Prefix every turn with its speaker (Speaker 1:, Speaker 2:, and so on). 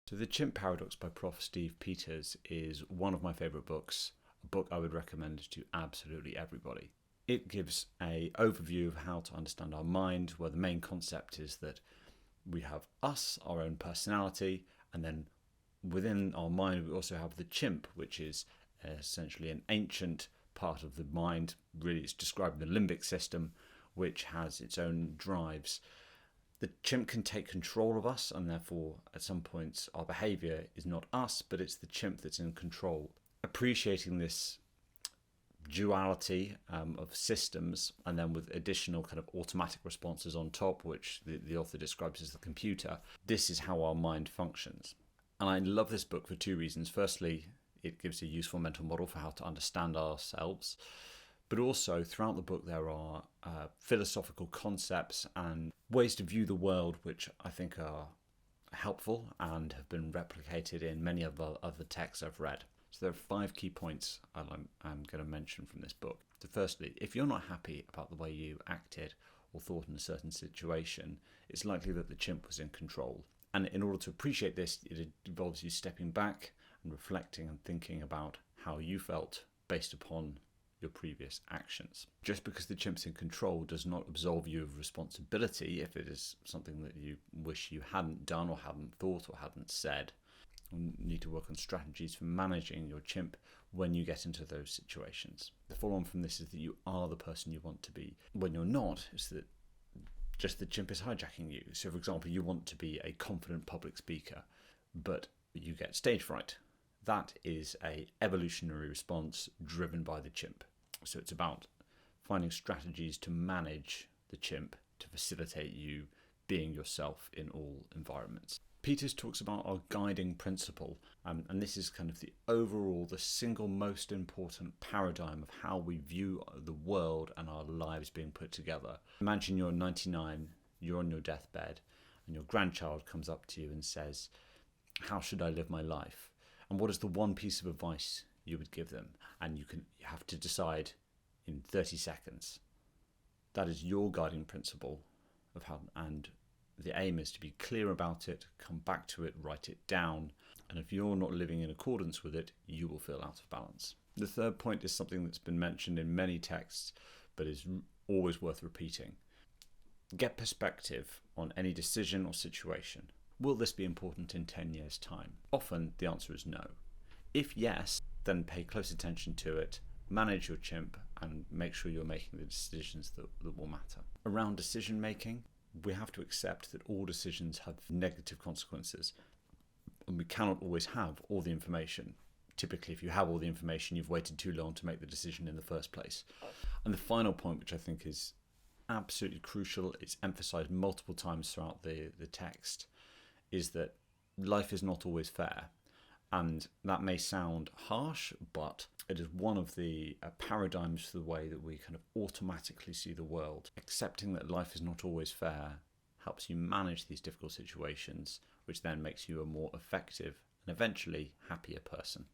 Speaker 1: So The Chimp Paradox by Prof. Steve Peters is one of my favourite books, a book I would recommend to absolutely everybody. It gives an overview of how to understand our mind, where the main concept is that we have us, our own personality, and then within our mind we also have the chimp, which is essentially an ancient part of the mind. Really, it's describing the limbic system, which has its own drives. The chimp can take control of us, and therefore at some points our behaviour is not us, but it's the chimp that's in control. Appreciating this duality of systems, and then with additional kind of automatic responses on top, which the author describes as the computer, this is how our mind functions. And I love this book for two reasons. Firstly, it gives a useful mental model for how to understand ourselves, but also throughout the book there are philosophical concepts and ways to view the world which I think are helpful and have been replicated in many of the other texts I've read. So there are 5 key points I'm going to mention from this book. So firstly, if you're not happy about the way you acted or thought in a certain situation, it's likely that the chimp was in control. And in order to appreciate this, it involves you stepping back and reflecting and thinking about how you felt based upon your previous actions. Just because the chimp's in control does not absolve you of responsibility if it is something that you wish you hadn't done or hadn't thought or hadn't said. You need to work on strategies for managing your chimp when you get into those situations. The follow-on from this is that you are the person you want to be. When you're not, it's that just the chimp is hijacking you. So for example, you want to be a confident public speaker, but you get stage fright. That is an evolutionary response driven by the chimp. So it's about finding strategies to manage the chimp to facilitate you being yourself in all environments. Peters talks about our guiding principle, and this is kind of the single most important paradigm of how we view the world and our lives being put together. Imagine you're 99, you're on your deathbed, and your grandchild comes up to you and says, "How should I live my life?" And what is the one piece of advice you would give them? And you have to decide in 30 seconds. That is your guiding principle of how, and the aim is to be clear about it, come back to it, write it down. And if you're not living in accordance with it, you will feel out of balance. The third point is something that's been mentioned in many texts, but is always worth repeating. Get perspective on any decision or situation. Will this be important in 10 years' time? Often the answer is no. If yes, then pay close attention to it, manage your chimp, and make sure you're making the decisions that will matter. Around decision making, we have to accept that all decisions have negative consequences, and we cannot always have all the information. Typically, if you have all the information, you've waited too long to make the decision in the first place. And the final point, which I think is absolutely crucial, it's emphasized multiple times throughout the text, is that life is not always fair. And that may sound harsh, but it is one of the paradigms for the way that we kind of automatically see the world. Accepting that life is not always fair helps you manage these difficult situations, which then makes you a more effective and eventually happier person.